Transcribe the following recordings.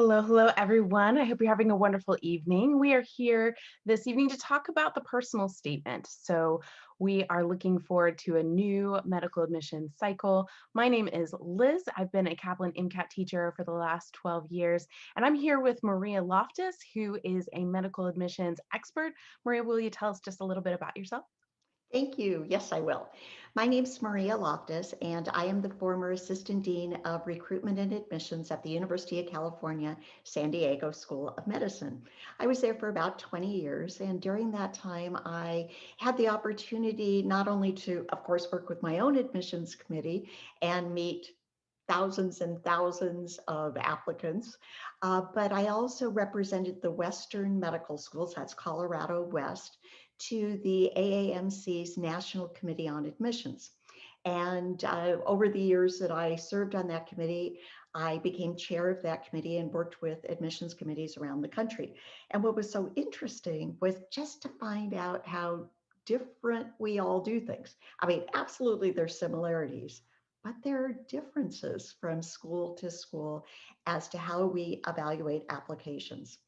Hello, hello, everyone. I hope you're having a wonderful evening. We are here this evening to talk about the personal statement. So, we are looking forward to a new medical admissions cycle. My name is Liz. I've been a Kaplan MCAT teacher for the last 12 years, and I'm here with Maria Loftus, who is a medical admissions expert. Maria, will you tell us just a little bit about yourself? Thank you. Yes, I will. My name's Maria Loftus, and I am the former Assistant Dean of Recruitment and Admissions at the University of California, San Diego School of Medicine. I was there for about 20 years, and during that time, I had the opportunity not only to, of course, work with my own admissions committee and meet thousands and thousands of applicants, but I also represented the Western Medical Schools, that's Colorado West, to the AAMC's National Committee on Admissions. And over the years that I served on that committee, I became chair of that committee and worked with admissions committees around the country. And what was so interesting was just to find out how different we all do things. I mean, absolutely, there's similarities, but there are differences from school to school as to how we evaluate applications.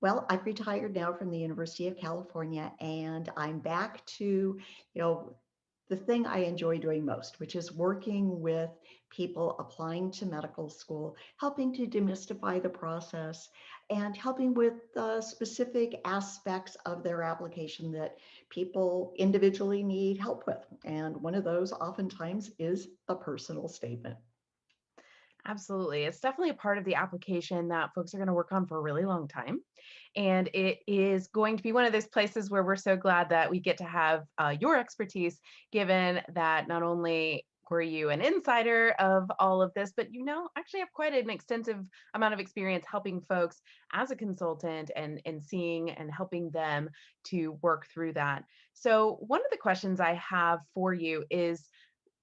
Well, I've retired now from the University of California and I'm back to, you know, the thing I enjoy doing most, which is working with people applying to medical school, helping to demystify the process and helping with the specific aspects of their application that people individually need help with. And one of those oftentimes is the personal statement. Absolutely. It's definitely a part of the application that folks are going to work on for a really long time. And it is going to be one of those places where we're so glad that we get to have your expertise, given that not only were you an insider of all of this, but actually have quite an extensive amount of experience helping folks as a consultant and seeing and helping them to work through that. So, one of the questions I have for you is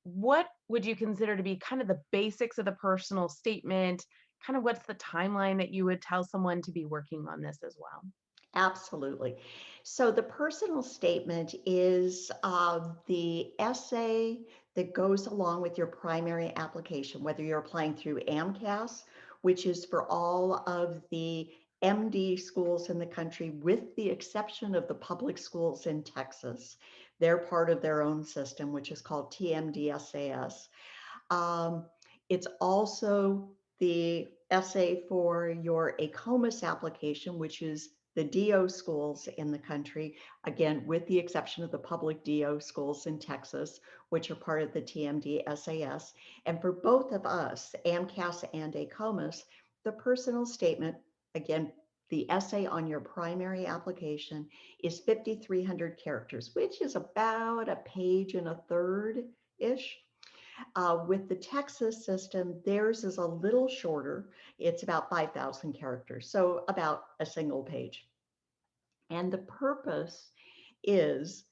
what would you consider to be kind of the basics of the personal statement? Kind of what's the timeline that you would tell someone to be working on this as well? Absolutely. So the personal statement is the essay that goes along with your primary application, whether you're applying through AMCAS, which is for all of the MD schools in the country, with the exception of the public schools in Texas. They're part of their own system, which is called TMDSAS. Um, it's also the essay for your ACOMAS application, which is the DO schools in the country, again, with the exception of the public DO schools in Texas, which are part of the TMD SAS. And for both of us, AMCAS and ACOMAS, the personal statement, again, the essay on your primary application is 5,300 characters, which is about a page and a third ish. With the Texas system, theirs is a little shorter. It's about 5,000 characters, so about a single page. And the purpose is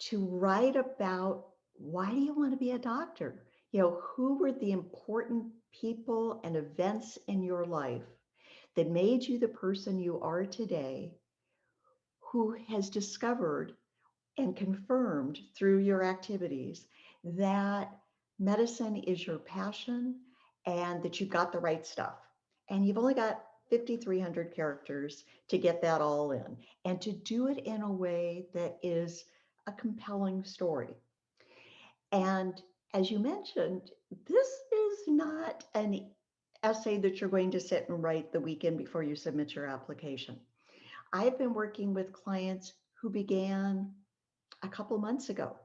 to write about why do you want to be a doctor? Who were the important people and events in your life that made you the person you are today, who has discovered and confirmed through your activities that medicine is your passion and that you've got the right stuff. And you've only got 5,300 characters to get that all in and to do it in a way that is a compelling story. And as you mentioned, this is not an essay that you're going to sit and write the weekend before you submit your application. I've been working with clients who began a couple months ago.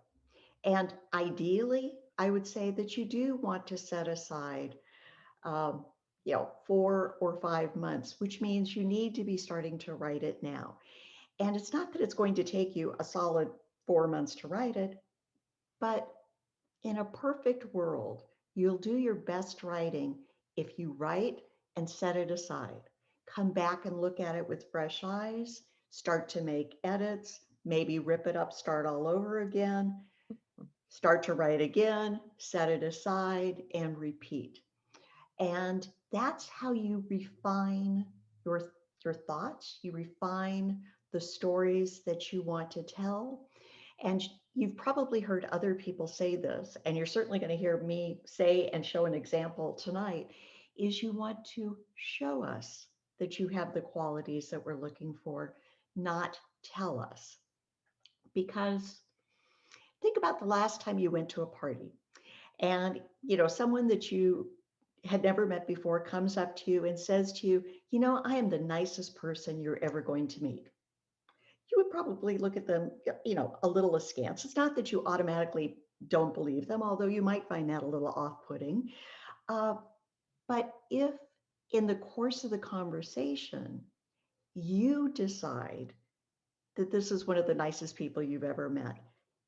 And ideally, I would say that you do want to set aside, um, 4 or 5 months, which means you need to be starting to write it now. And it's not that it's going to take you a solid 4 months to write it, but in a perfect world, you'll do your best writing if you write and set it aside. Come back and look at it with fresh eyes, start to make edits, maybe rip it up, start all over again, start to write again, set it aside, and repeat. And that's how you refine your thoughts, you refine the stories that you want to tell. And you've probably heard other people say this, and you're certainly going to hear me say and show an example tonight, is you want to show us that you have the qualities that we're looking for, not tell us. Because think about the last time you went to a party and someone that you had never met before comes up to you and says to you, I am the nicest person you're ever going to meet. You would probably look at them, a little askance. It's not that you automatically don't believe them, although you might find that a little off-putting. Uh, but if in the course of the conversation, you decide that this is one of the nicest people you've ever met,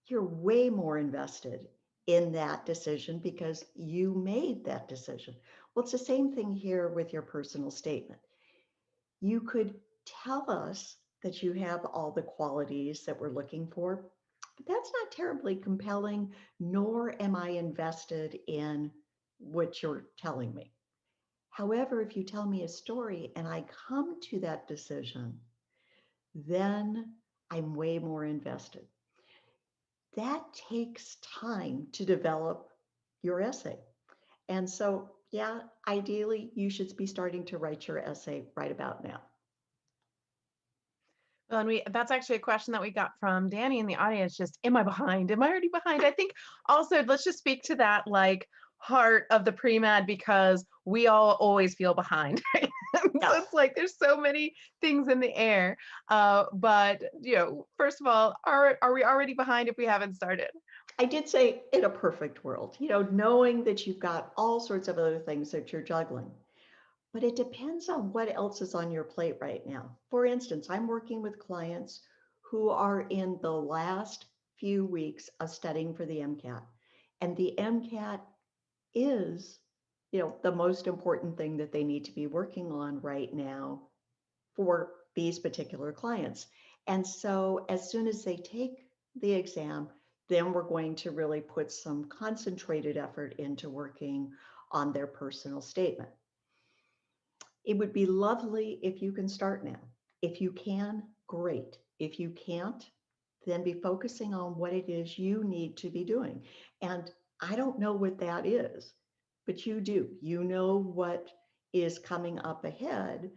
you're way more invested in that decision because you made that decision. Well, it's the same thing here with your personal statement. You could tell us that you have all the qualities that we're looking for, but that's not terribly compelling, nor am I invested in what you're telling me. However, if you tell me a story and I come to that decision, then I'm way more invested. That takes time to develop your essay. And so, yeah, ideally, you should be starting to write your essay right about now. Well, and that's actually a question that we got from Danny in the audience, just, am I behind? Am I already behind? I think also let's just speak to that like heart of the pre-med because we all always feel behind, right? So Yes. it's like there's so many things in the air. But first of all, are we already behind if we haven't started? I did say in a perfect world, knowing that you've got all sorts of other things that you're juggling. But it depends on what else is on your plate right now. For instance, I'm working with clients who are in the last few weeks of studying for the MCAT. And the MCAT is, the most important thing that they need to be working on right now for these particular clients. And so as soon as they take the exam, then we're going to really put some concentrated effort into working on their personal statement. It would be lovely if you can start now. If you can, great. If you can't, then be focusing on what it is you need to be doing. And I don't know what that is, but you do. You know what is coming up ahead.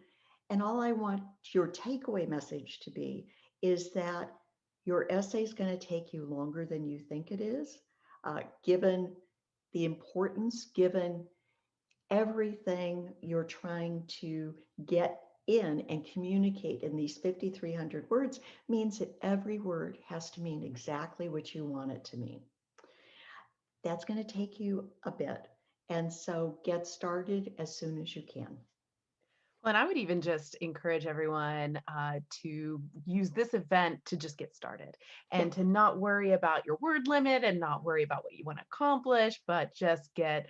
And all I want your takeaway message to be is that your essay is going to take you longer than you think it is, given the importance, given everything you're trying to get in and communicate in these 5,300 words means that every word has to mean exactly what you want it to mean. That's going to take you a bit. And so get started as soon as you can. Well, and I would even just encourage everyone to use this event to just get started Yeah, and to not worry about your word limit and not worry about what you want to accomplish, but just get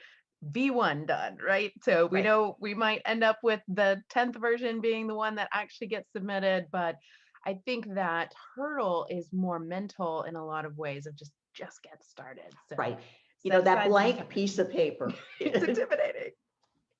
V1 done, right? So we right. know we might end up with the 10th version being the one that actually gets submitted, but I think that hurdle is more mental in a lot of ways of just get started. So Right. set That aside some blank time. piece of paper. It's intimidating.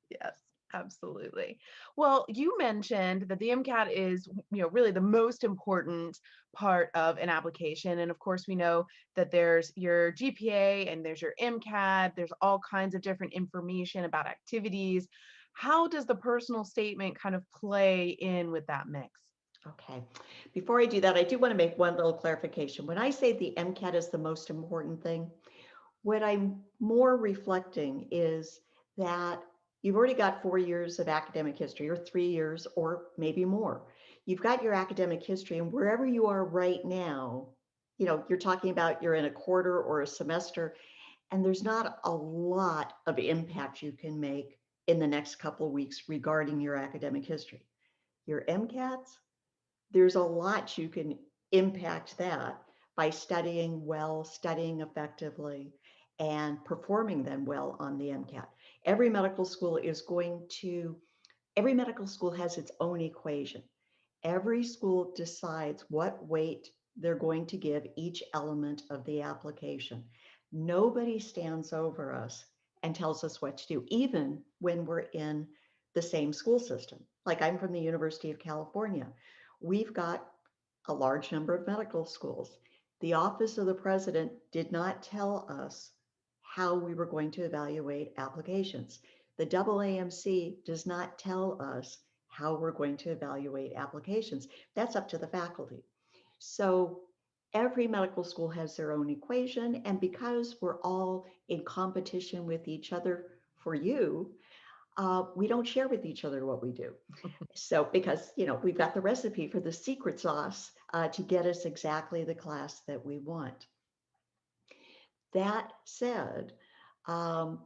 Yes, absolutely. Well, you mentioned that the MCAT is, really the most important part of an application. And of course, we know that there's your GPA and there's your MCAT. There's all kinds of different information about activities. How does the personal statement kind of play in with that mix? Okay. Before I do that, I do want to make one little clarification. When I say the MCAT is the most important thing, what I'm more reflecting is that you've already got 4 years of academic history, or 3 years, or maybe more. You've got your academic history, and wherever you are right now, you're talking about you're in a quarter or a semester, and there's not a lot of impact you can make in the next couple of weeks regarding your academic history. Your MCATs, there's a lot you can impact that by studying well, studying effectively, and performing them well on the MCAT. Every medical school every medical school has its own equation. Every school decides what weight they're going to give each element of the application. Nobody stands over us and tells us what to do, even when we're in the same school system. Like I'm from the University of California. We've got a large number of medical schools. The Office of the President did not tell us how we were going to evaluate applications. The AAMC does not tell us how we're going to evaluate applications. That's up to the faculty. So every medical school has their own equation. And because we're all in competition with each other for you, we don't share with each other what we do. So because, we've got the recipe for the secret sauce to get us exactly the class that we want. That said, um,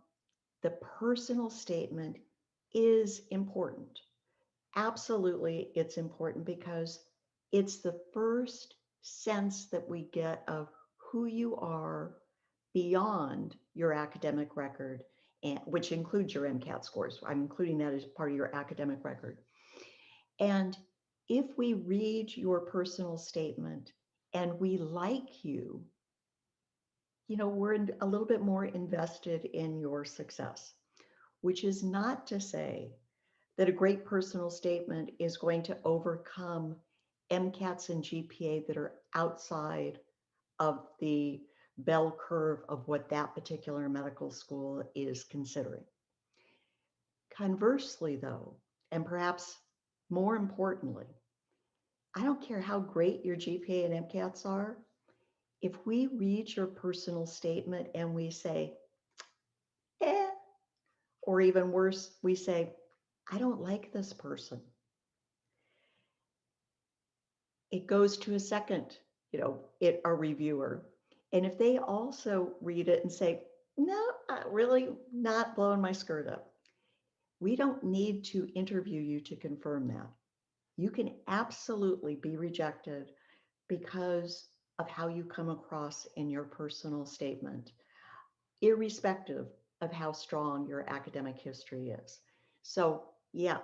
the personal statement is important. Absolutely, it's important because it's the first sense that we get of who you are beyond your academic record, and, which includes your MCAT scores. I'm including that as part of your academic record. And if we read your personal statement and we like you, we're a little bit more invested in your success, which is not to say that a great personal statement is going to overcome MCATs and GPA that are outside of the bell curve of what that particular medical school is considering. Conversely, though, and perhaps more importantly, I don't care how great your GPA and MCATs are, if we read your personal statement and we say, eh, or even worse, we say, I don't like this person, it goes to a second, a reviewer. And if they also read it and say, no, really not blowing my skirt up, we don't need to interview you to confirm that. You can absolutely be rejected because of how you come across in your personal statement, irrespective of how strong your academic history is. So, yeah,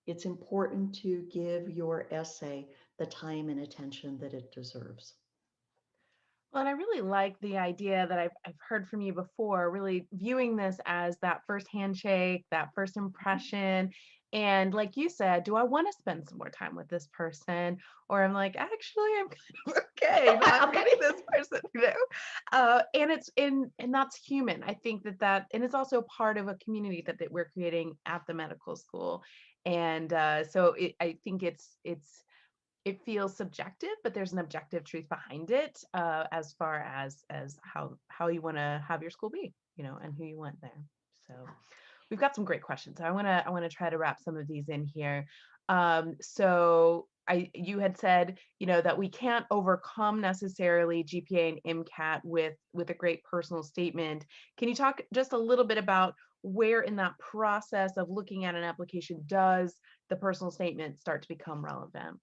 it's important to give your essay the time and attention that it deserves. Well, and I really like the idea that I've heard from you before, really viewing this as that first handshake, that first impression. And like you said, do I want to spend some more time with this person? Or I'm like, actually, I'm kind of okay not meeting this person, and it's and that's human. I think and it's also part of a community that we're creating at the medical school. And I think it feels subjective, but there's an objective truth behind it, as far as how you want to have your school be, and who you want there. So we've got some great questions. I want to try to wrap some of these in here. So you had said, that we can't overcome necessarily GPA and MCAT with a great personal statement. Can you talk just a little bit about where in that process of looking at an application does the personal statement start to become relevant?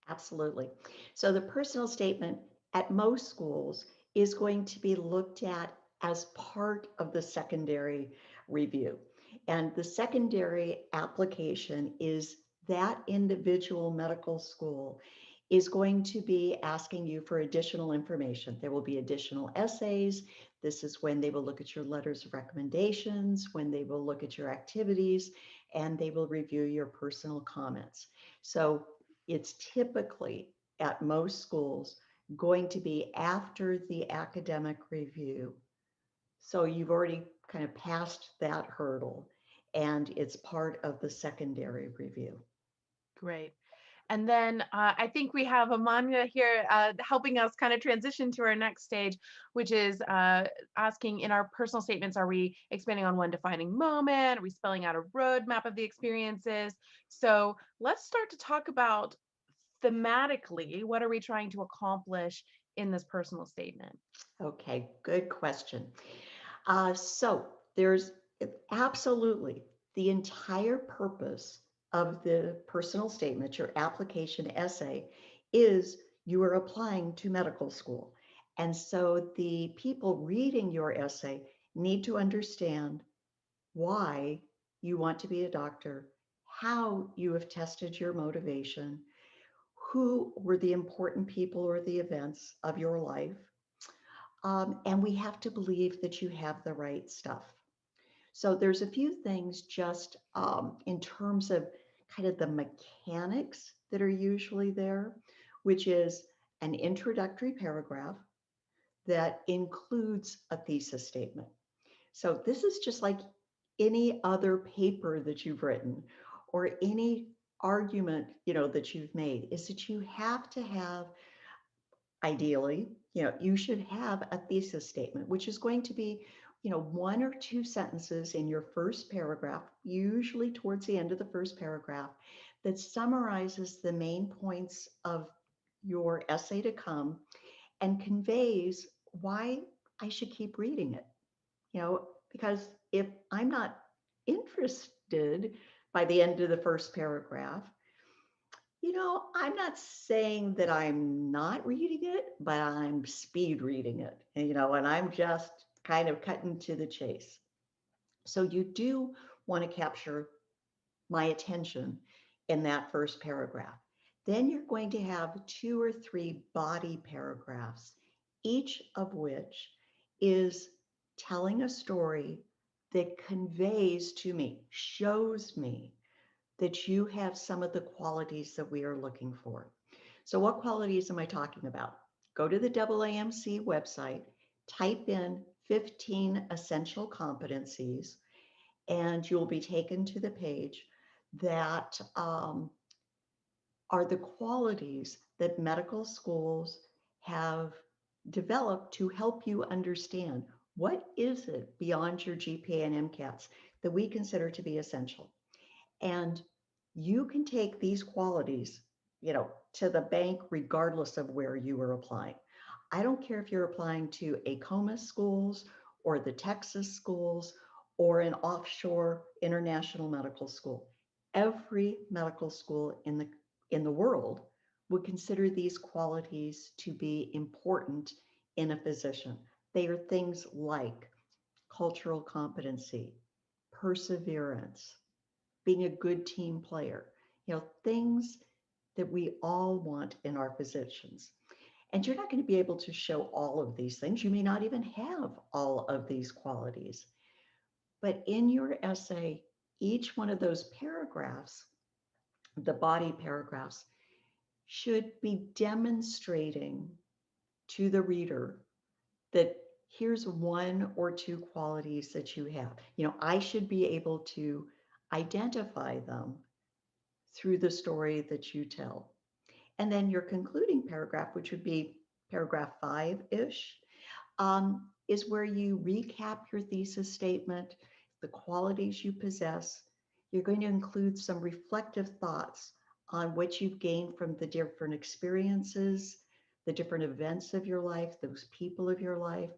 Absolutely. So the personal statement at most schools is going to be looked at as part of the secondary review. And the secondary application is that individual medical school is going to be asking you for additional information. There will be additional essays. This is when they will look at your letters of recommendations, when they will look at your activities, and they will review your personal comments. So it's typically at most schools going to be after the academic review. So you've already kind of passed that hurdle and it's part of the secondary review. Great. And then I think we have Amanda here helping us kind of transition to our next stage, which is asking in our personal statements, are we expanding on one defining moment? Are we spelling out a roadmap of the experiences? So let's start to talk about thematically, what are we trying to accomplish in this personal statement? Okay, good question. So there's absolutely the entire purpose of the personal statement, your application essay, is you are applying to medical school. And so the people reading your essay need to understand why you want to be a doctor, how you have tested your motivation, who were the important people or the events of your life. And we have to believe that you have the right stuff. So there's a few things just in terms of kind of the mechanics that are usually there, which is an introductory paragraph that includes a thesis statement. So this is just like any other paper that you've written or any argument, that you've made is that you have to have, ideally, you should have a thesis statement, which is going to be, one or two sentences in your first paragraph, usually towards the end of the first paragraph, that summarizes the main points of your essay to come and conveys why I should keep reading it. Because if I'm not interested by the end of the first paragraph, I'm not saying that I'm not reading it, but I'm speed reading it, and I'm just kind of cutting to the chase. So you do want to capture my attention in that first paragraph. Then you're going to have two or three body paragraphs, each of which is telling a story that conveys to me, shows me that you have some of the qualities that we are looking for. So, what qualities am I talking about? Go to the AAMC website, type in 15 essential competencies, and you'll be taken to the page that are the qualities that medical schools have developed to help you understand what is it beyond your GPA and MCATs that we consider to be essential. And you can take these qualities, to the bank regardless of where you are applying. I don't care if you're applying to ACOMA schools or the Texas schools or an offshore international medical school. Every medical school in the world would consider these qualities to be important in a physician. They are things like cultural competency, perseverance, being a good team player, things that we all want in our physicians. And you're not going to be able to show all of these things. You may not even have all of these qualities. But in your essay, each one of those paragraphs, the body paragraphs, should be demonstrating to the reader that here's one or two qualities that you have. I should be able to identify them through the story that you tell. And then your concluding paragraph, which would be paragraph 5-ish, is where you recap your thesis statement, the qualities you possess. You're going to include some reflective thoughts on what you've gained from the different experiences, the different events of your life, those people of your life,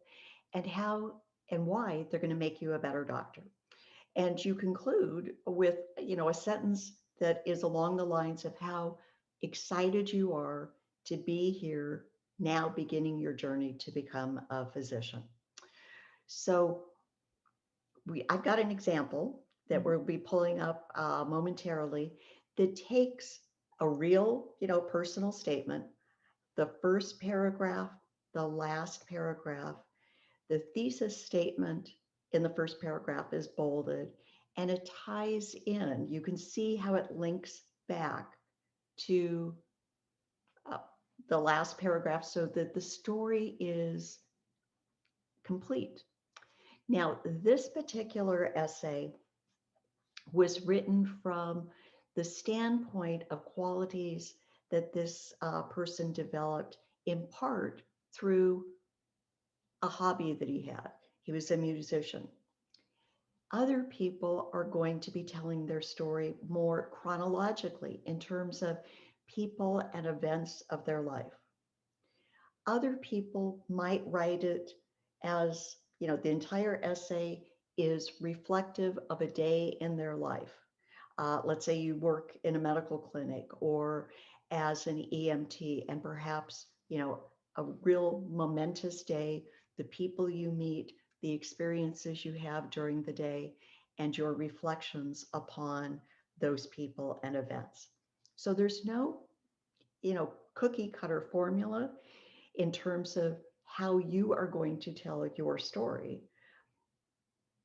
and how and why they're going to make you a better doctor. And you conclude with, a sentence that is along the lines of how excited you are to be here now beginning your journey to become a physician. So I've got an example that Mhm. we'll be pulling up momentarily that takes a real, personal statement, the first paragraph, the last paragraph, the thesis statement in the first paragraph is bolded and it ties in. You can see how it links back to uh, the last paragraph so that the story is complete. Now, this particular essay was written from the standpoint of qualities that this person developed in part through a hobby that he had. He was a musician. Other people are going to be telling their story more chronologically in terms of people and events of their life. Other people might write it as, the entire essay is reflective of a day in their life. Let's say you work in a medical clinic or as an EMT, and perhaps, a real momentous day, the people you meet, the experiences you have during the day, and your reflections upon those people and events. So there's no, cookie cutter formula in terms of how you are going to tell your story,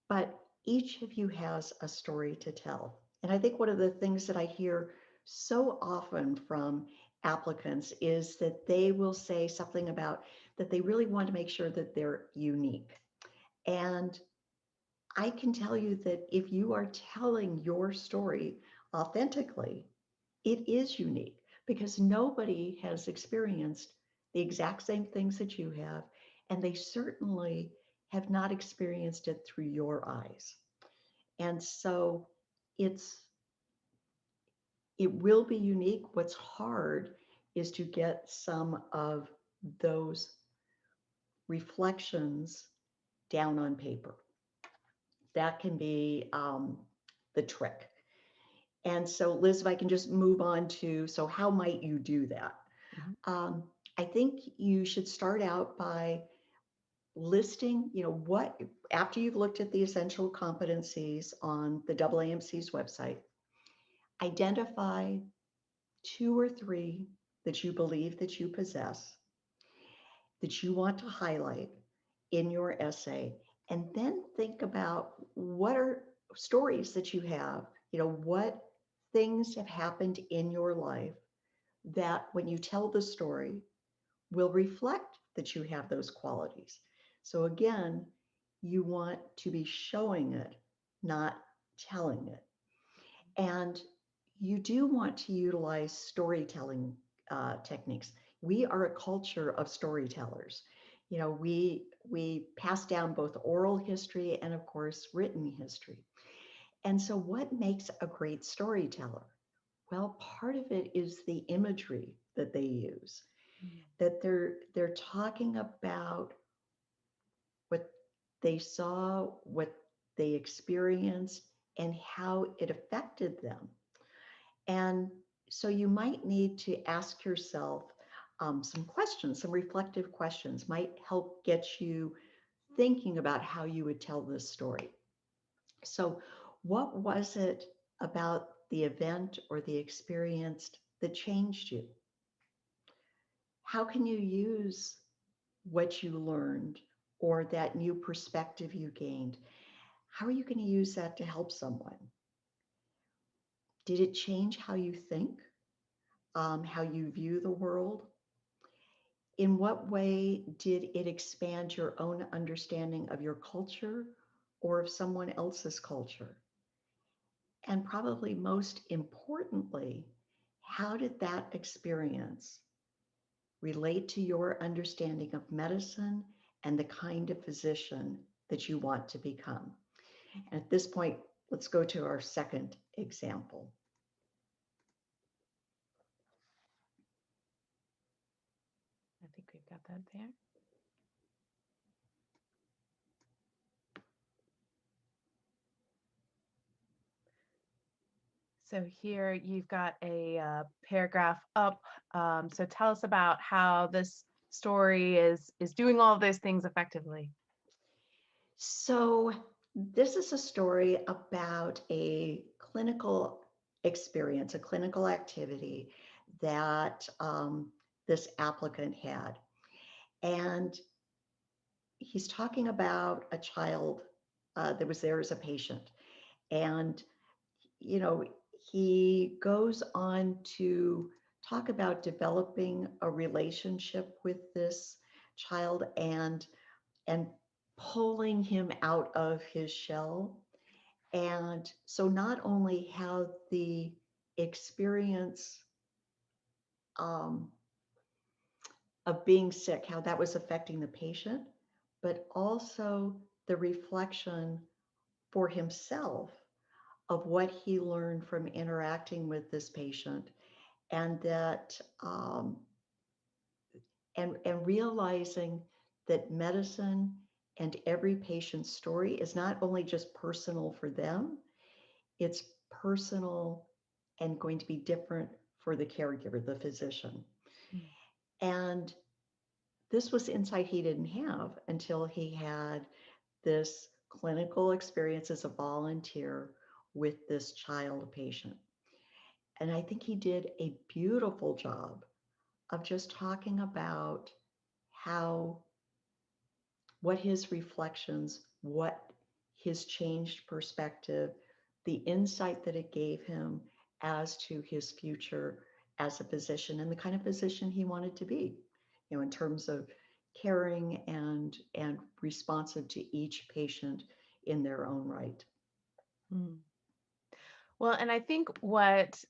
but each of you has a story to tell. And I think one of the things that I hear so often from applicants is that they will say something about that they really want to make sure that they're unique. And I can tell you that if you are telling your story authentically, it is unique because nobody has experienced the exact same things that you have, and they certainly have not experienced it through your eyes. And so it's it will be unique. What's hard is to get some of those reflections down on paper. That can be the trick. And so, Liz, if I can just move on to, so how might you do that? Mhm. Um, I think you should start out by listing, what, after you've looked at the essential competencies on the AAMC's website, identify two or three that you believe that you possess, that you want to highlight in your essay, and then think about what are stories that you have, what things have happened in your life that when you tell the story will reflect that you have those qualities. So again, you want to be showing it, not telling it. And you do want to utilize storytelling techniques. We are a culture of storytellers. We pass down both oral history and, of course, written history. And so, what makes a great storyteller? Well, part of it is the imagery that they use. That they're talking about what they saw, what they experienced, and how it affected them. And so you might need to ask yourself some questions, some reflective questions might help get you thinking about how you would tell this story. So, what was it about the event or the experience that changed you? How can you use what you learned or that new perspective you gained? How are you going to use that to help someone? Did it change how you think, how you view the world? In what way did it expand your own understanding of your culture or of someone else's culture? And probably most importantly, how did that experience relate to your understanding of medicine and the kind of physician that you want to become? And at this point, let's go to our second example. I think we've got that there. So here you've got a paragraph up. So tell us about how this story is doing all of those things effectively. So, this is a story about a clinical experience, a clinical activity that this applicant had. And he's talking about a child that was there as a patient. And, you know, he goes on to talk about developing a relationship with this child and pulling him out of his shell. And so not only how the experience um, of being sick, how that was affecting the patient, but also the reflection for himself of what he learned from interacting with this patient, and that and realizing that medicine and every patient's story is not only just personal for them, it's personal and going to be different for the caregiver, the physician. Mm. And this was insight he didn't have until he had this clinical experience as a volunteer with this child patient. And I think he did a beautiful job of just talking about how, what his reflections, what his changed perspective, the insight that it gave him as to his future as a physician and the kind of physician he wanted to be, in terms of caring and responsive to each patient in their own right. Mm. Well, and I think what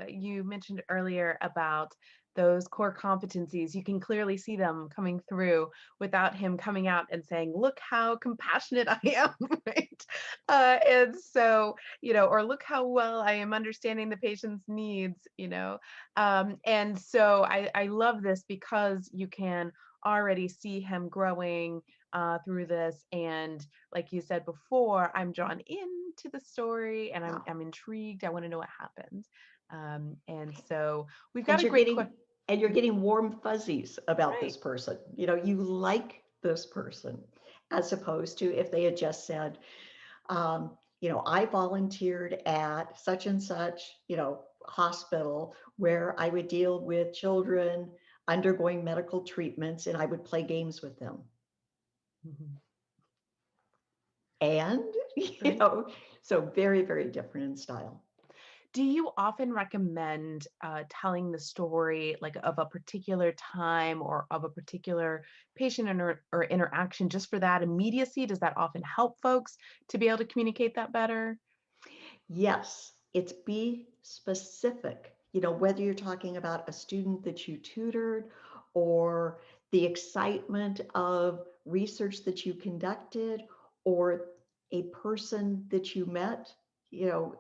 you mentioned earlier about those core competencies, you can clearly see them coming through without him coming out and saying, "Look how compassionate I am," right? And so, or look how well I am understanding the patient's needs, And so I love this because you can already see him growing through this, and like you said before, I'm drawn into the story and I'm Yeah. I'm intrigued. I want to know what happened. And so we've got And a you're great getting question. and you're getting warm fuzzies about Right. this person. You like this person, as opposed to if they had just said, I volunteered at such and such, hospital where I would deal with children undergoing medical treatments and I would play games with them. Mhm. And, Right. so very, very different in style. Do you often recommend telling the story like of a particular time or of a particular patient or interaction just for that immediacy? Does that often help folks to be able to communicate that better? Yes, it's be specific. Whether you're talking about a student that you tutored or the excitement of research that you conducted or a person that you met, you know,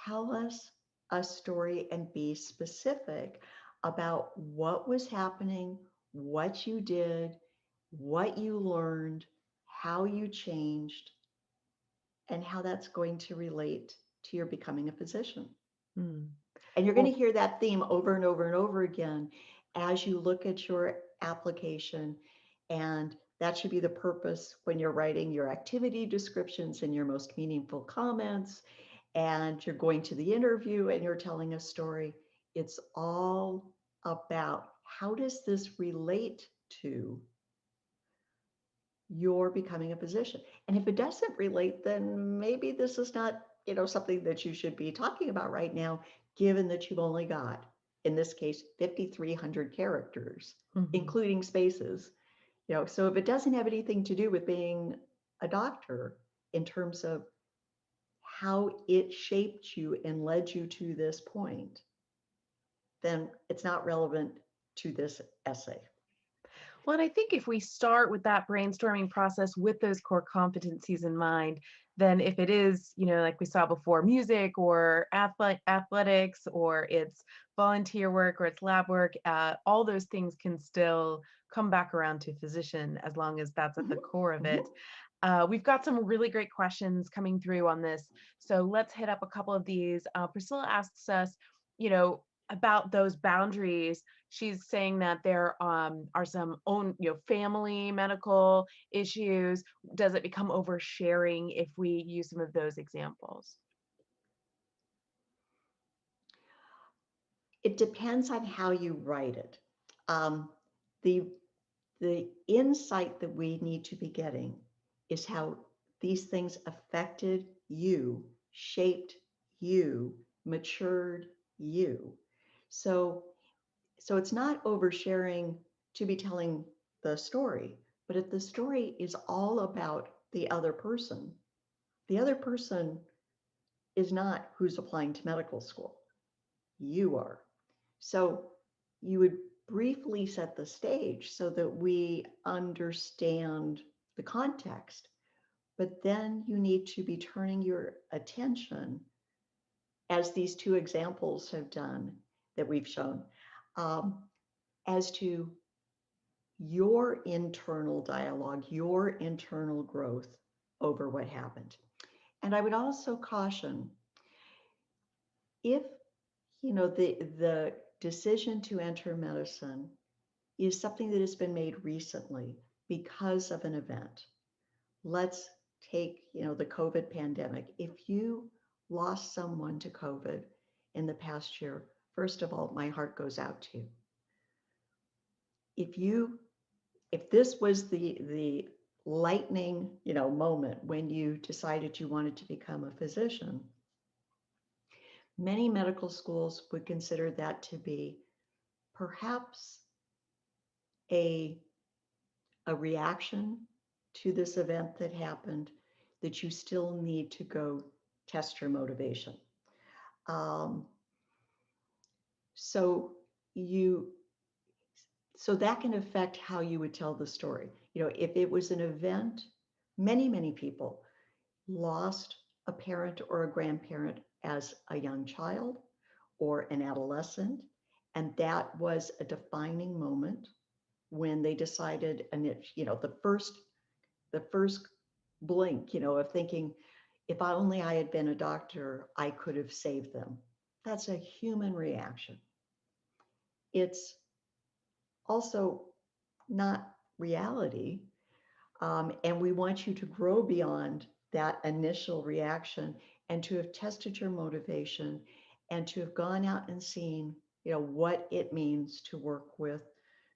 tell us a story and be specific about what was happening, what you did, what you learned, how you changed, and how that's going to relate to your becoming a physician. Hmm. And you're going Well, to hear that theme over and over and over again as you look at your application. And that should be the purpose when you're writing your activity descriptions and your most meaningful comments, and you're going to the interview and you're telling a story. It's all about how does this relate to your becoming a physician. And if it doesn't relate, then maybe this is not, something that you should be talking about right now, given that you've only got, in this case, 5,300 characters, mhm. including spaces. So if it doesn't have anything to do with being a doctor in terms of how it shaped you and led you to this point, then it's not relevant to this essay. Well, and I think if we start with that brainstorming process with those core competencies in mind, then if it is, like we saw before, music or athletics, or it's volunteer work or it's lab work, all those things can still come back around to physician as long as that's at the Mhm, core of mhm. it. We've got some really great questions coming through on this. So let's hit up a couple of these. Priscilla asks us, about those boundaries. She's saying that there are some own, family medical issues. Does it become oversharing if we use some of those examples? It depends on how you write it. Um, the the insight that we need to be getting is how these things affected you, shaped you, matured you. So so it's not oversharing to be telling the story, but if the story is all about the other person is not who's applying to medical school. You are. So you would briefly set the stage so that we understand the context, but then you need to be turning your attention, as these two examples have done that we've shown, um, as to your internal dialogue, your internal growth over what happened. And I would also caution, if the decision to enter medicine is something that has been made recently because of an event. Let's take, the COVID pandemic. If you lost someone to COVID in the past year, first of all, my heart goes out to you. If you if this was the lightning, moment when you decided you wanted to become a physician, many medical schools would consider that to be perhaps a a reaction to this event that happened that you still need to go test your motivation. Um, so you so that can affect how you would tell the story. If it was an event, many people lost a parent or a grandparent as a young child or an adolescent, and that was a defining moment when they decided, and the first blink, of thinking, if I had been a doctor, I could have saved them. That's a human reaction. It's also not reality. And we want you to grow beyond that initial reaction and to have tested your motivation and to have gone out and seen, what it means to work with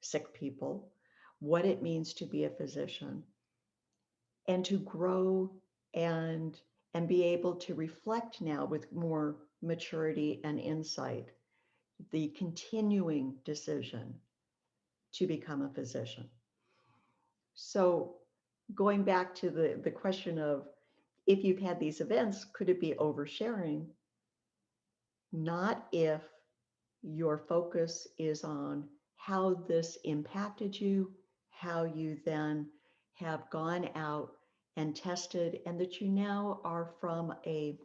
sick people, what it means to be a physician, and to grow and and be able to reflect now with more maturity and insight the continuing decision to become a physician. So going back to the question of, if you've had these events, could it be oversharing? Not if your focus is on how this impacted you, how you then have gone out and tested, and that you now are from a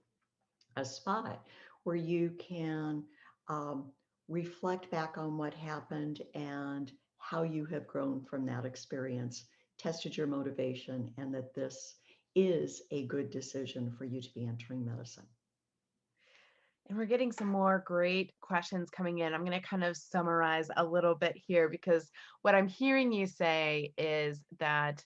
spot where you can um, reflect back on what happened and how you have grown from that experience, tested your motivation, and that this is a good decision for you to be entering medicine. And we're getting some more great questions coming in. I'm going to kind of summarize a little bit here because what I'm hearing you say is that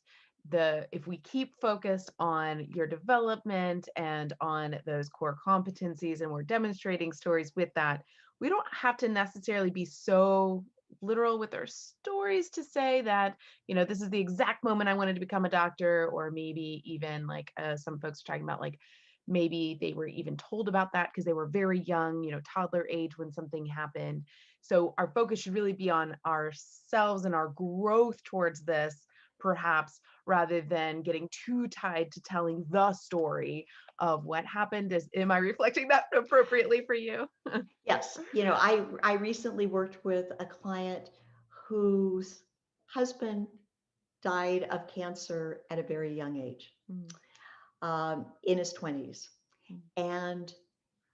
if we keep focused on your development and on those core competencies and we're demonstrating stories with that, we don't have to necessarily be so literal with our stories to say that, this is the exact moment I wanted to become a doctor, or maybe even like some folks are talking about, like maybe they were even told about that because they were very young, toddler age when something happened. So our focus should really be on ourselves and our growth towards this, perhaps, rather than getting too tied to telling the story of what happened. Am I reflecting that appropriately for you? Yes, I recently worked with a client whose husband died of cancer at a very young age, Mm, in his 20s. mm, And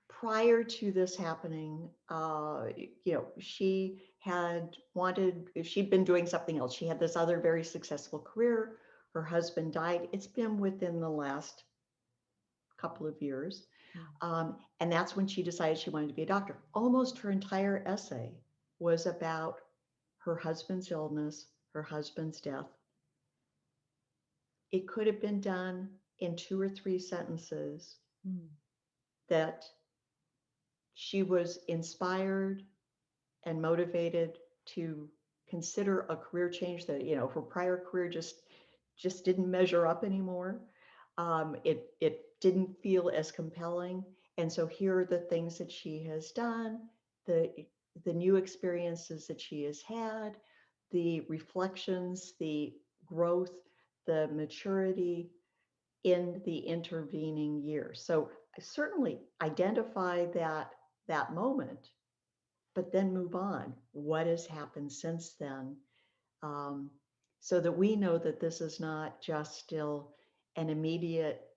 prior to this happening, she'd been doing something else. She had this other very successful career. Her husband died. It's been within the last couple of years. mm. And that's when she decided she wanted to be a doctor. Almost her entire essay was about her husband's illness, her husband's death. It could have been done in 2 or 3 sentences Mm. that she was inspired and motivated to consider a career change, that her prior career just didn't measure up anymore. It didn't feel as compelling, and so here are the things that she has done, the the new experiences that she has had, the reflections, the growth, the maturity in the intervening years. So I certainly identify that moment, but then move on. What has happened since then? Um, so that we know that this is not just still an immediate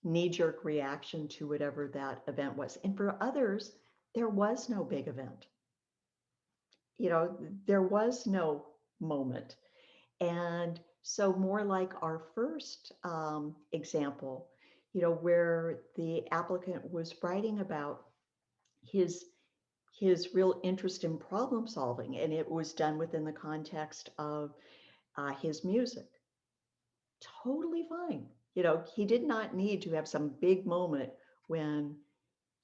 knee-jerk reaction to whatever that event was. And for others, there was no big event. There was no moment. And so more like our first example, where the applicant was writing about his his real interest in problem solving, and it was done within the context of his music. Totally fine. He did not need to have some big moment when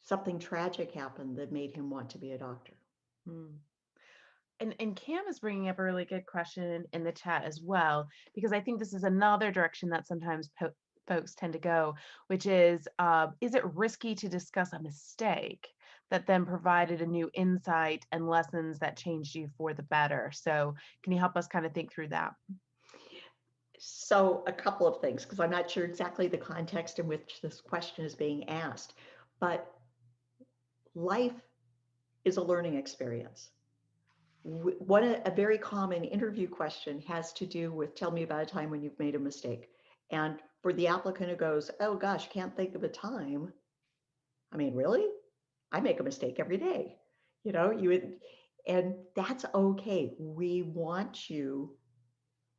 something tragic happened that made him want to be a doctor. Mm. And Cam is bringing up a really good question in the chat as well, because I think this is another direction that sometimes folks tend to go, which is it risky to discuss a mistake that then provided a new insight and lessons that changed you for the better? So can you help us kind of think through that? So a couple of things, because I'm not sure exactly the context in which this question is being asked, but life is a learning experience. A very common interview question has to do with tell me about a time when you've made a mistake. And for the applicant who goes, oh gosh, can't think of a time. I mean, really? I make a mistake every day. You know, you would, and that's okay. We want you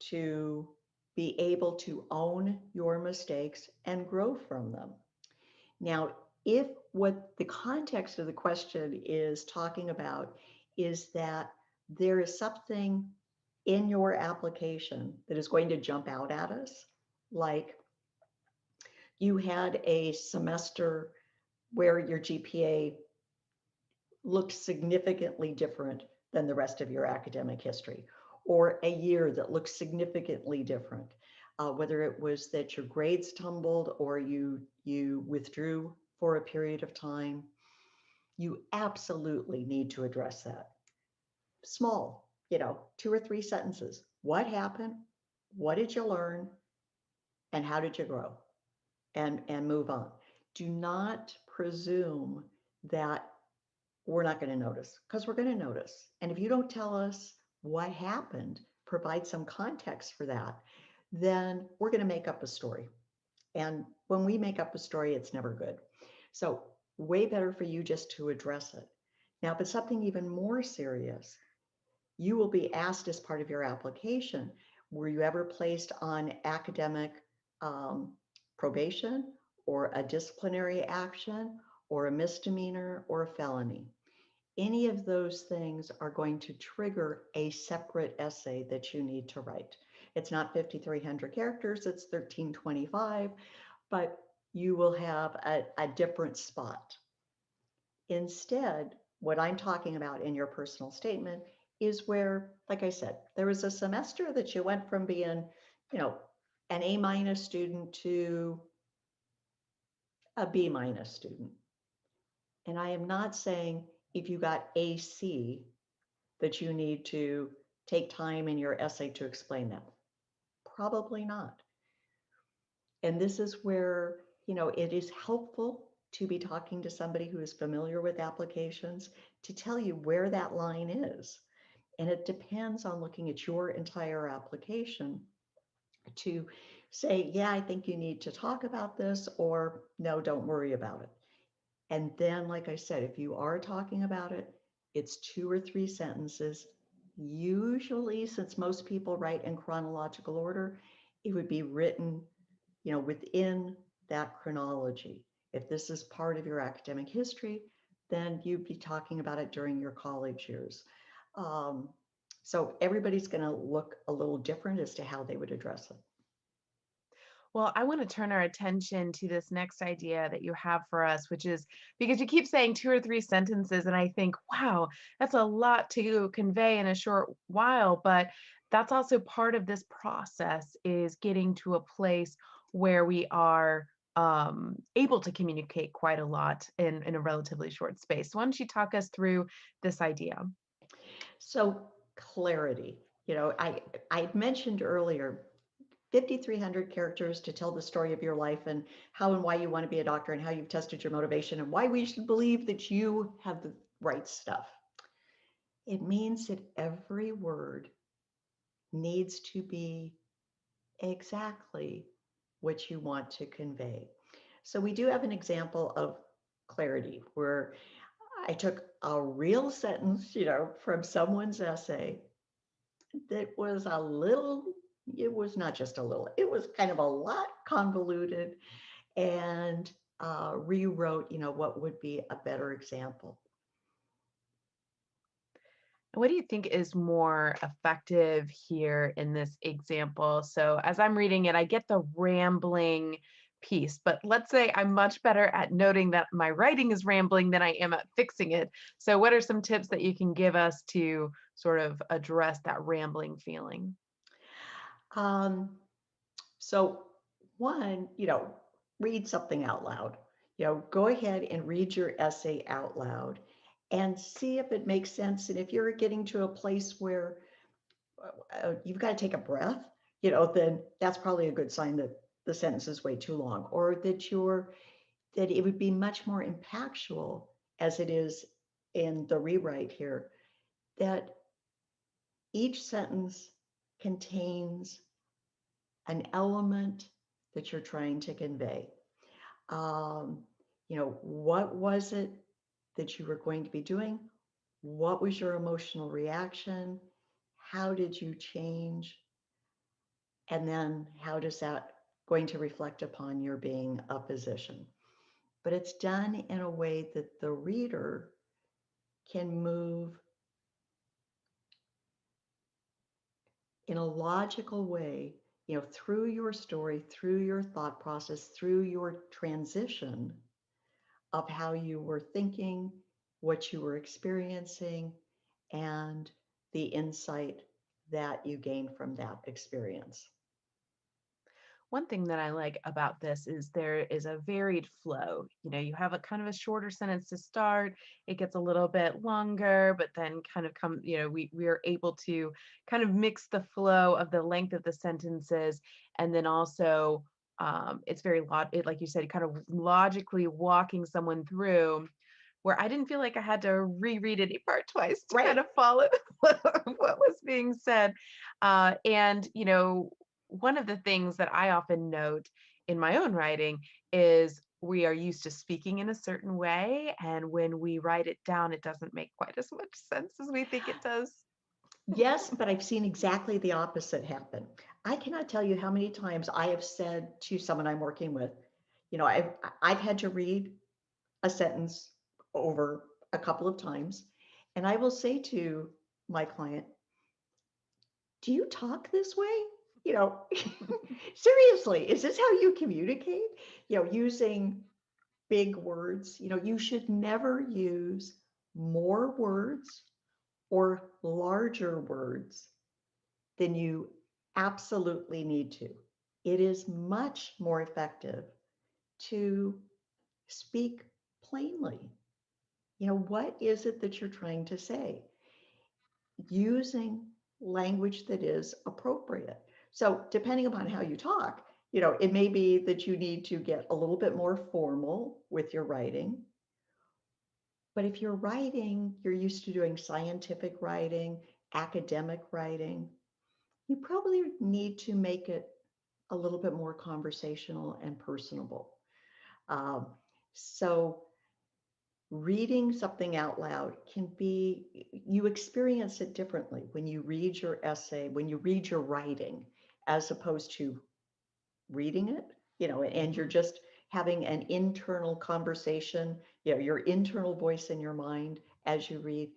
to be able to own your mistakes and grow from them. Now, if what the context of the question is talking about is that there is something in your application that is going to jump out at us, like you had a semester where your GPA looked significantly different than the rest of your academic history, or a year that looks significantly different, whether it was that your grades tumbled or you withdrew for a period of time, you absolutely need to address that. Small, 2 or 3 sentences. What happened? What did you learn? And how did you grow? And move on. Do not presume that we're not going to notice, because we're going to notice. And if you don't tell us what happened, provide some context for that, then we're going to make up a story. And when we make up a story, it's never good. So, way better for you just to address it. Now, if it's something even more serious, you will be asked as part of your application, were you ever placed on academic um, probation or a disciplinary action or a misdemeanor or a felony? Any of those things are going to trigger a separate essay that you need to write. It's not 5,300 characters, it's 1325, but you will have a different spot. Instead, what I'm talking about in your personal statement is where, like I said, there was a semester that you went from being, you know, an A- student to a B- student. And I am not saying if you got AC that you need to take time in your essay to explain that. Probably not. And this is where, it is helpful to be talking to somebody who is familiar with applications to tell you where that line is. And it depends on looking at your entire application to say, yeah, I think you need to talk about this, or no, don't worry about it. And then, like I said, if you are talking about it, it's 2 or 3 sentences. Usually, since most people write in chronological order, it would be written, within that chronology. If this is part of your academic history, then you'd be talking about it during your college years. Um, so everybody's going to look a little different as to how they would address it. Well, I want to turn our attention to this next idea that you have for us, which is because you keep saying 2 or 3 sentences, and I think, wow, that's a lot to convey in a short while. But that's also part of this process is getting to a place where we are able to communicate quite a lot in a relatively short space. So why don't you talk us through this idea? So clarity, I mentioned earlier 5,300 characters to tell the story of your life and how and why you want to be a doctor and how you've tested your motivation and why we should believe that you have the right stuff. It means that every word needs to be exactly what you want to convey. So we do have an example of clarity where I took a real sentence, from someone's essay that was a little, it was not just a little, it was kind of a lot convoluted, and rewrote, what would be a better example. What do you think is more effective here in this example? So, as I'm reading it, I get the rambling piece, but let's say I'm much better at noting that my writing is rambling than I am at fixing it. So, what are some tips that you can give us to sort of address that rambling feeling? Um, so one, read something out loud. Go ahead and read your essay out loud and see if it makes sense. And if you're getting to a place where you've got to take a breath, then that's probably a good sign that the sentence is way too long, or that it would be much more impactful as it is in the rewrite here, that each sentence contains an element that you're trying to convey. Um, what was it that you were going to be doing? What was your emotional reaction? How did you change? And then how does that going to reflect upon your being a physician? But it's done in a way that the reader can move in a logical way, through your story, through your thought process, through your transition of how you were thinking, what you were experiencing, and the insight that you gain from that experience. One thing that I like about this is there is a varied flow. You have a kind of a shorter sentence to start, it gets a little bit longer, but then kind of we are able to kind of mix the flow of the length of the sentences. And then also, it's very like you said, kind of logically walking someone through, where I didn't feel like I had to reread any part twice to kind Right. of follow what was being said. And one of the things that I often note in my own writing is we are used to speaking in a certain way, and when we write it down, it doesn't make quite as much sense as we think it does. Yes, but I've seen exactly the opposite happen. I cannot tell you how many times I have said to someone I'm working with, I've had to read a sentence over a couple of times, and I will say to my client, "Do you talk this way?" You know, seriously, is this how you communicate? Using big words. You should never use more words or larger words than you absolutely need to. It is much more effective to speak plainly. What is it that you're trying to say? Using language that is appropriate. So, depending upon how you talk, it may be that you need to get a little bit more formal with your writing. But if you're writing, you're used to doing scientific writing, academic writing, you probably need to make it a little bit more conversational and personable. Um, so reading something out loud can be, you experience it differently when you read your essay, when you read your writing, as opposed to reading it, and you're just having an internal conversation, your internal voice in your mind as you read,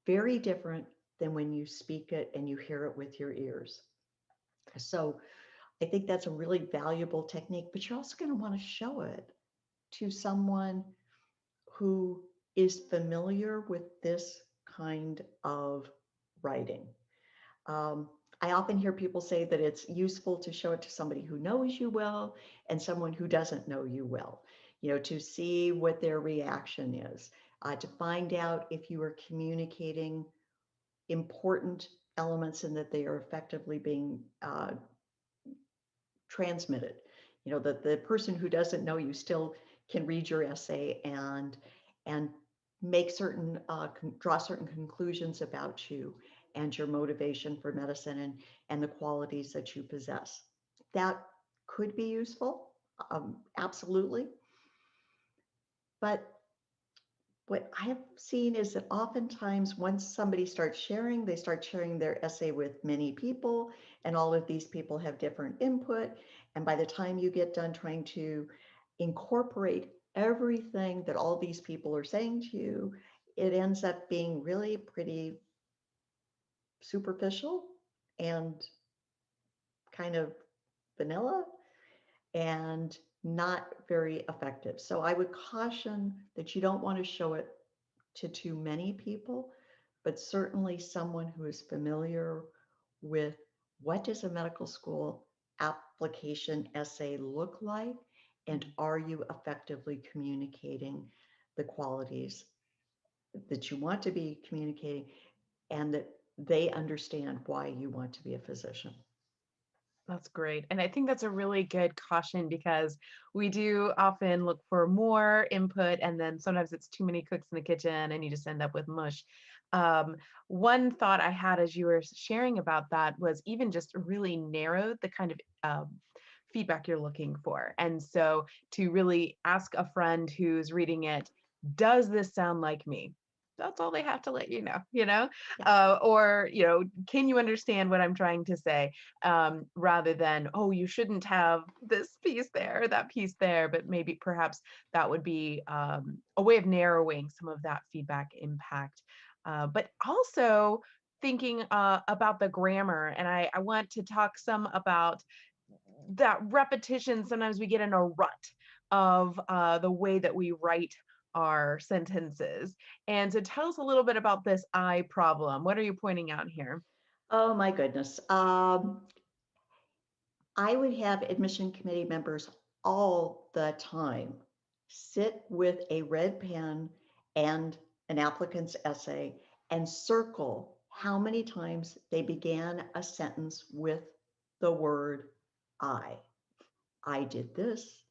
very different than when you speak it and you hear it with your ears. So I think that's a really valuable technique, but you're also going to want to show it to someone who is familiar with this kind of writing. Um, I often hear people say that it's useful to show it to somebody who knows you well and someone who doesn't know you well, to see what their reaction is, to find out if you are communicating important elements and that they are effectively being transmitted. That the person who doesn't know you still can read your essay and make certain draw certain conclusions about you and your motivation for medicine and the qualities that you possess. That could be useful, absolutely. But what I have seen is that oftentimes once somebody starts sharing, they start sharing their essay with many people, and all of these people have different input. And by the time you get done trying to incorporate everything that all these people are saying to you, it ends up being really pretty superficial and kind of vanilla and not very effective. So I would caution that you don't want to show it to too many people, but certainly someone who is familiar with what does a medical school application essay look like, and are you effectively communicating the qualities that you want to be communicating and that they understand why you want to be a physician. That's great. And I think that's a really good caution because we do often look for more input and then sometimes it's too many cooks in the kitchen and you just end up with mush. Um, One thought I had as you were sharing about that was even just really narrow the kind of feedback you're looking for. And so to really ask a friend who's reading it, does this sound like me? That's all they have to let you know, Yeah. or, can you understand what I'm trying to say? Rather than, oh, you shouldn't have this piece there, that piece there, but maybe perhaps that would be a way of narrowing some of that feedback impact. But also thinking about the grammar, and I want to talk some about that repetition. Sometimes we get in a rut of the way that we write our sentences. And so tell us a little bit about this I problem. What are you pointing out here? Oh my goodness. I would have admission committee members all the time sit with a red pen and an applicant's essay and circle how many times they began a sentence with the word I. I did this.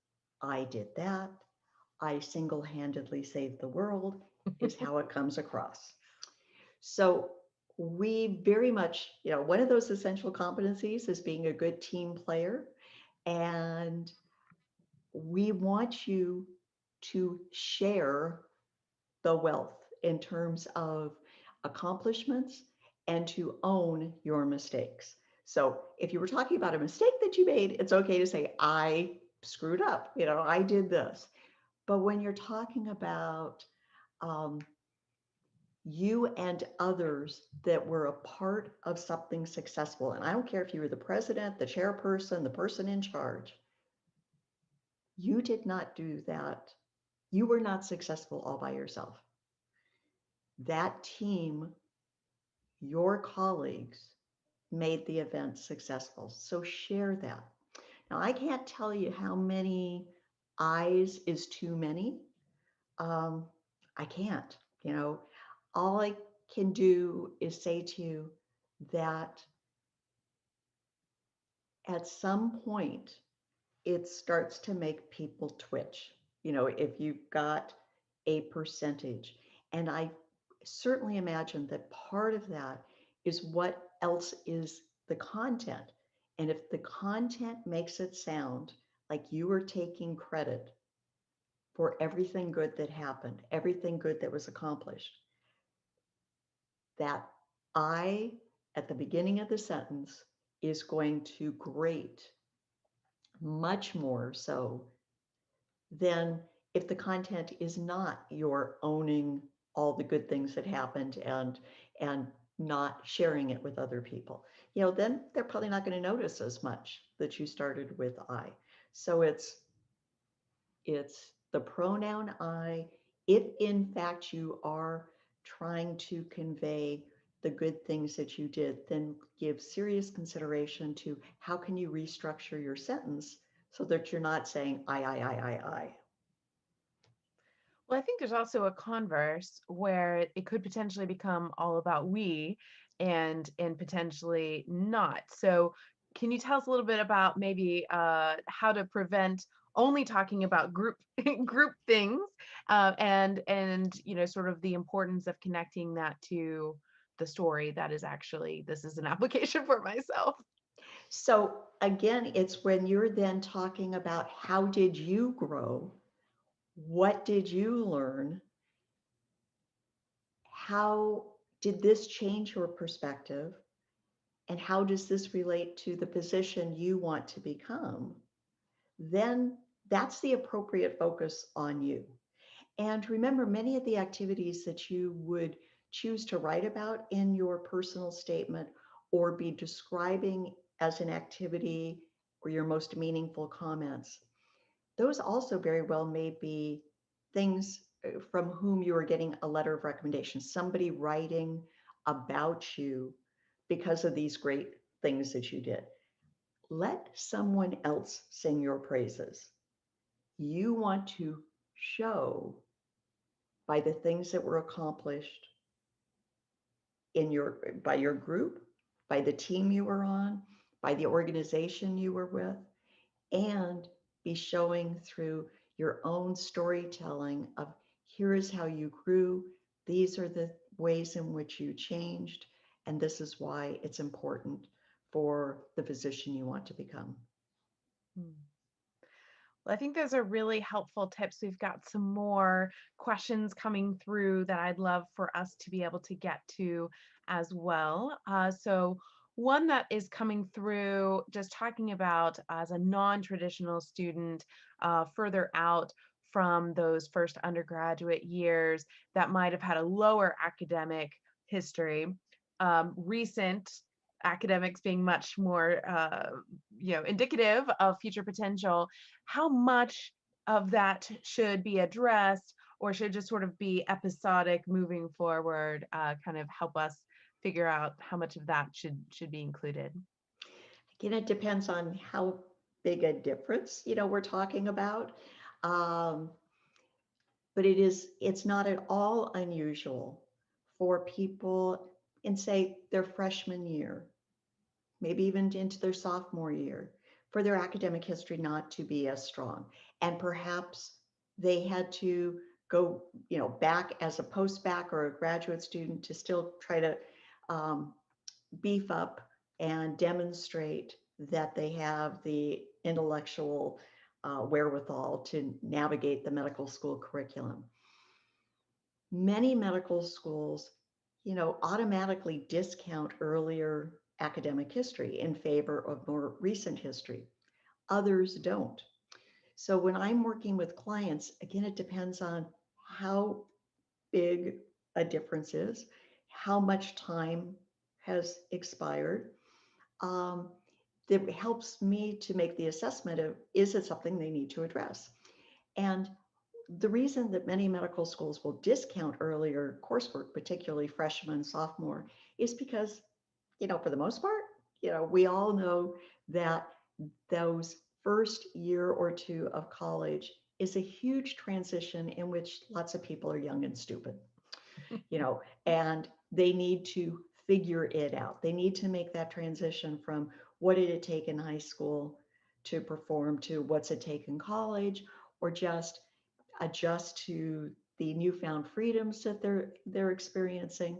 I did that. I single handedly saved the world is how it comes across. So we very much, one of those essential competencies is being a good team player. And we want you to share the wealth in terms of accomplishments and to own your mistakes. So if you were talking about a mistake that you made, it's okay to say, I screwed up, I did this. But when you're talking about um, you and others that were a part of something successful, and I don't care if you were the president, the chairperson, the person in charge, you did not do that. You were not successful all by yourself. That team, your colleagues, made the event successful. So share that. Now, I can't tell you how many eyes is too many. Um, I can't, all I can do is say to you that at some point it starts to make people twitch, if you've got a percentage. And I certainly imagine that part of that is what else is the content. And if the content makes it sound like you are taking credit for everything good that happened, everything good that was accomplished, that I at the beginning of the sentence is going to grate much more so than if the content is not your owning all the good things that happened and not sharing it with other people. Then they're probably not going to notice as much that you started with I. So it's the pronoun I. If in fact you are trying to convey the good things that you did, then give serious consideration to how can you restructure your sentence so that you're not saying I. Well, I think there's also a converse where it could potentially become all about we and potentially not. So can you tell us a little bit about maybe how to prevent only talking about group group things and sort of the importance of connecting that to the story that is actually this is an application for myself. So again, it's when you're then talking about how did you grow? What did you learn? How did this change your perspective? And how does this relate to the position you want to become? Then that's the appropriate focus on you. And remember, many of the activities that you would choose to write about in your personal statement or be describing as an activity or your most meaningful comments, those also very well may be things from whom you are getting a letter of recommendation, somebody writing about you because of these great things that you did. Let someone else sing your praises. You want to show by the things that were accomplished in your by your group, by the team you were on, by the organization you were with, and be showing through your own storytelling of here is how you grew, these are the ways in which you changed, and this is why it's important for the physician you want to become. Mm. Well, I think those are really helpful tips. We've got some more questions coming through that I'd love for us to be able to get to as well. So, one that is coming through, just talking about as a non traditional student further out from those first undergraduate years that might have had a lower academic history. Recent academics being much more indicative of future potential, how much of that should be addressed or should just sort of be episodic moving forward, kind of help us figure out how much of that should be included. Again, it depends on how big a difference, we're talking about. Um, but it's not at all unusual for people in, say, their freshman year, maybe even into their sophomore year, for their academic history not to be as strong. And perhaps they had to go, back as a post-bac or a graduate student to still try to um, beef up and demonstrate that they have the intellectual wherewithal to navigate the medical school curriculum. Many medical schools, automatically discount earlier academic history in favor of more recent history. Others don't. So when I'm working with clients, again, it depends on how big a difference is, how much time has expired. Um, that helps me to make the assessment of, is it something they need to address? And the reason that many medical schools will discount earlier coursework, particularly freshman, sophomore, is because, for the most part, we all know that those first year or two of college is a huge transition in which lots of people are young and stupid, and they need to figure it out. They need to make that transition from what did it take in high school to perform to what's it take in college, or just adjust to the newfound freedoms that they're experiencing.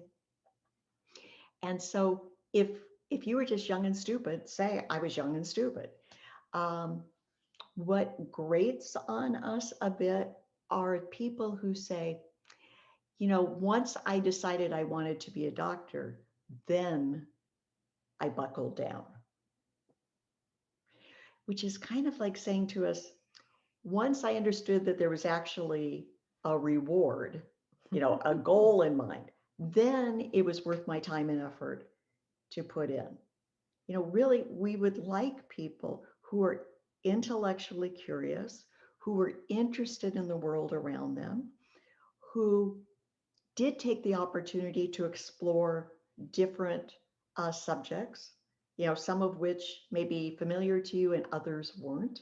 And so if you were just young and stupid, say I was young and stupid, um, what grates on us a bit are people who say, once I decided I wanted to be a doctor, then I buckled down, which is kind of like saying to us, once I understood that there was actually a reward, a goal in mind, then it was worth my time and effort to put in. Really, we would like people who are intellectually curious, who are interested in the world around them, who did take the opportunity to explore different subjects, some of which may be familiar to you and others weren't.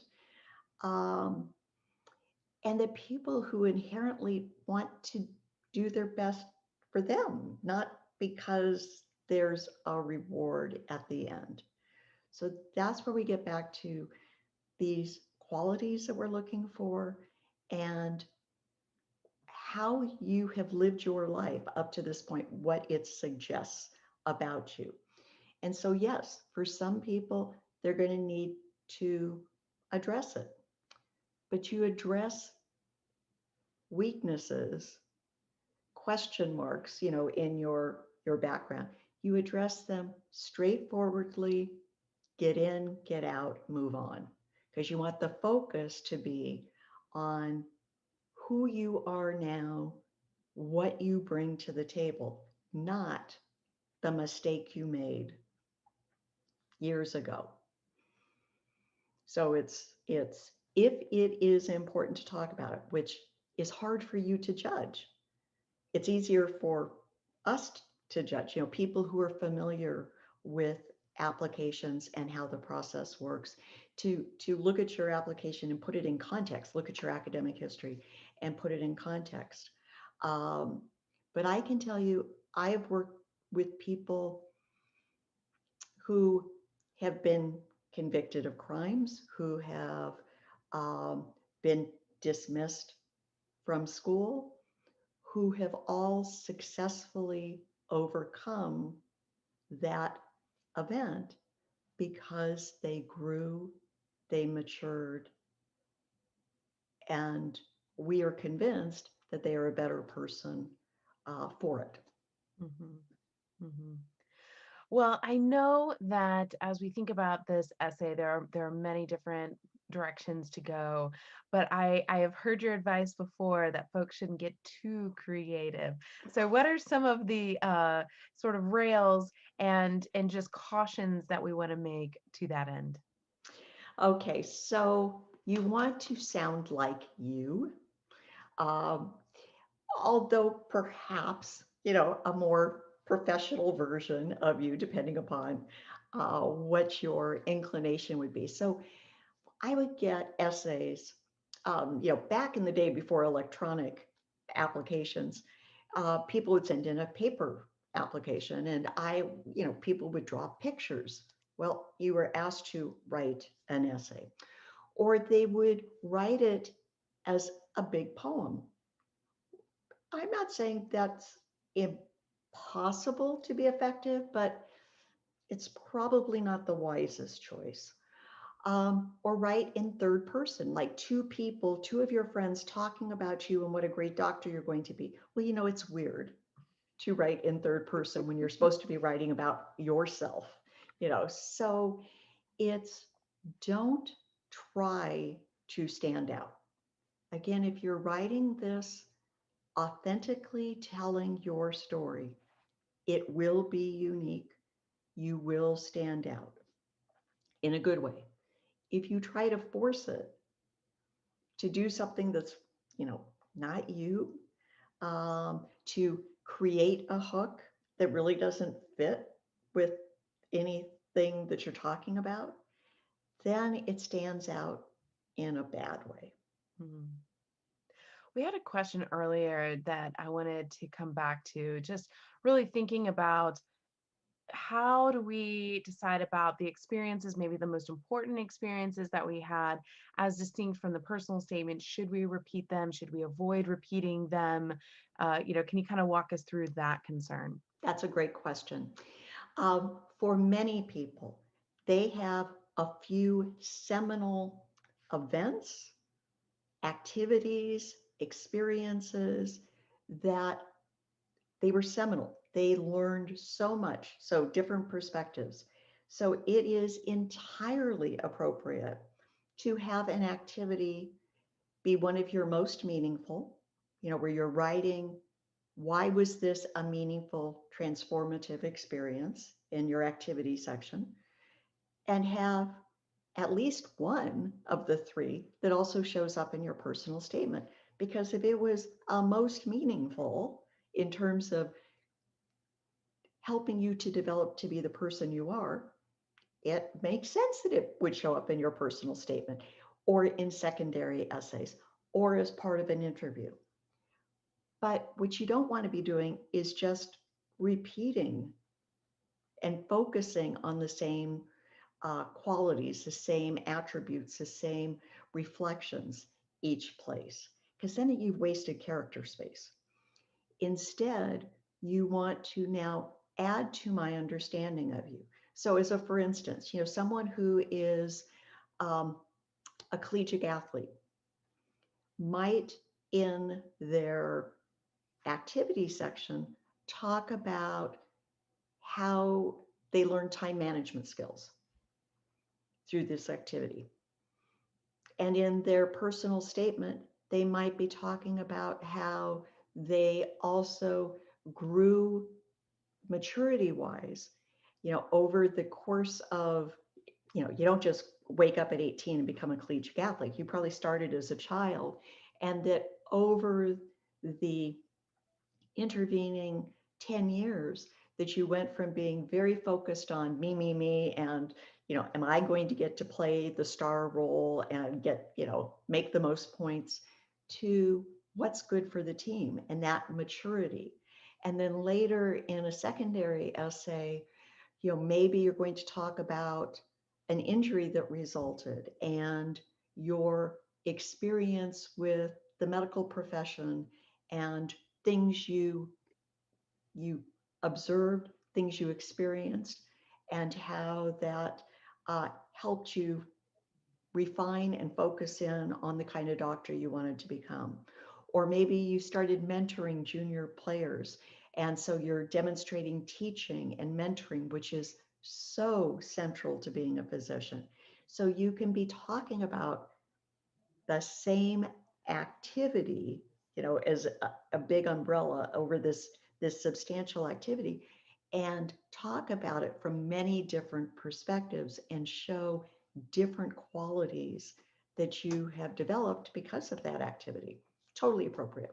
Um, and the people who inherently want to do their best for them, not because there's a reward at the end. So that's where we get back to these qualities that we're looking for and how you have lived your life up to this point, what it suggests about you. And so, yes, for some people, they're going to need to address it, but you address weaknesses, question marks, in your background. You address them straightforwardly, get in, get out, move on, because you want the focus to be on who you are now, what you bring to the table, not the mistake you made years ago. So it's if it is important to talk about it, which is hard for you to judge, it's easier for us to judge, people who are familiar with applications and how the process works, to look at your application and put it in context, look at your academic history and put it in context. Um, but I can tell you, I have worked with people who have been convicted of crimes, who have um, been dismissed from school, who have all successfully overcome that event because they grew, they matured, and we are convinced that they are a better person for it. Mhm. Mhm. Well, I know that as we think about this essay, there are many different directions to go, but I have heard your advice before that folks shouldn't get too creative. So, what are some of the sort of rails and just cautions that we want to make to that end? Okay, so you want to sound like you, um, although perhaps, a more professional version of you, depending upon what your inclination would be. So I would get essays, back in the day before electronic applications, people would send in a paper application and people would draw pictures. Well, you were asked to write an essay, or they would write it as a big poem. I'm not saying that's impossible to be effective, but it's probably not the wisest choice. Or write in third person, like two people, two of your friends talking about you and what a great doctor you're going to be. Well, it's weird to write in third person when you're supposed to be writing about yourself, so it's don't try to stand out. Again, if you're writing this authentically telling your story, it will be unique. You will stand out in a good way. If you try to force it to do something that's, you know, not you, to create a hook that really doesn't fit with anything that you're talking about, then it stands out in a bad way. Mhm. We had a question earlier that I wanted to come back to, just really thinking about how do we decide about the experiences, maybe the most important experiences that we had, as distinct from the personal statement? Should we repeat them? Should we avoid repeating them? Can you kind of walk us through that concern? That's a great question. For many people, they have a few seminal events, activities, experiences that they were seminal. They learned so much, so different perspectives. So it is entirely appropriate to have an activity be one of your most meaningful, where you're writing, why was this a meaningful, transformative experience in your activity section, and have at least one of the three that also shows up in your personal statement. Because if it was most meaningful in terms of helping you to develop to be the person you are, it makes sense that it would show up in your personal statement or in secondary essays or as part of an interview. But what you don't want to be doing is just repeating and focusing on the same qualities, the same attributes, the same reflections each place, because then you've wasted character space. Instead, you want to now add to my understanding of you. So, as a for instance, someone who is um, a collegiate athlete might, in their activity section, talk about how they learn time management skills through this activity. And in their personal statement, they might be talking about how they also grew maturity wise, over the course of, you don't just wake up at 18 and become a collegiate athlete. You probably started as a child, and that over the intervening 10 years, that you went from being very focused on me, and, am I going to get to play the star role and get, make the most points, to what's good for the team and that maturity. And then later in a secondary essay, maybe you're going to talk about an injury that resulted and your experience with the medical profession and things you observed, things you experienced, and how that helped you refine and focus in on the kind of doctor you wanted to become. Or maybe you started mentoring junior players. And so you're demonstrating teaching and mentoring, which is so central to being a physician. So you can be talking about the same activity, as a big umbrella over this substantial activity, and talk about it from many different perspectives and show different qualities that you have developed because of that activity. Totally appropriate.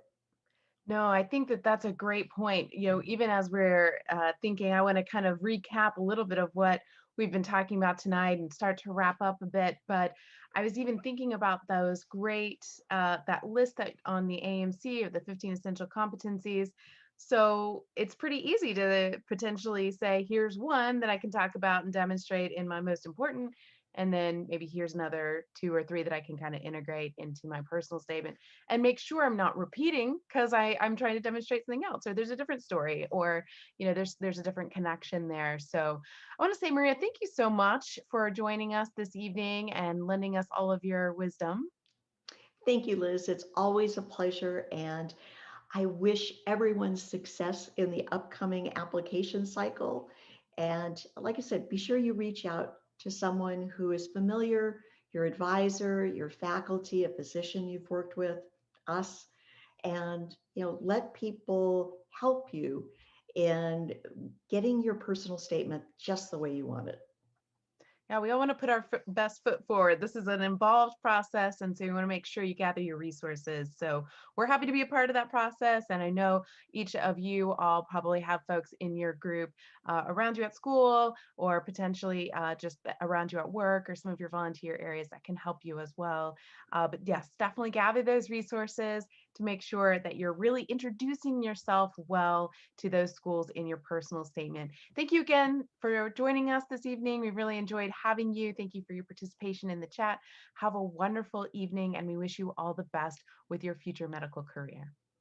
No, I think that that's a great point. Even as we're thinking, I want to kind of recap a little bit of what we've been talking about tonight and start to wrap up a bit. But I was even thinking about those great, that list that on the AMC of the 15 essential competencies. So it's pretty easy to potentially say, here's one that I can talk about and demonstrate in my most important. And then maybe here's another two or three that I can kind of integrate into my personal statement and make sure I'm not repeating because I'm trying to demonstrate something else, or there's a different story, or there's a different connection there. So I want to say, Maria, thank you so much for joining us this evening and lending us all of your wisdom. Thank you, Liz. It's always a pleasure. And I wish everyone success in the upcoming application cycle. And like I said, be sure you reach out to someone who is familiar, your advisor, your faculty, a physician you've worked with, us, and let people help you in getting your personal statement just the way you want it. Yeah, we all want to put our best foot forward. This is an involved process, and so you want to make sure you gather your resources. So we're happy to be a part of that process, and I know each of you all probably have folks in your group around you at school, or potentially just around you at work, or some of your volunteer areas that can help you as well. But yes, definitely gather those resources to make sure that you're really introducing yourself well to those schools in your personal statement. Thank you again for joining us this evening. We really enjoyed having you. Thank you for your participation in the chat. Have a wonderful evening, and we wish you all the best with your future medical career.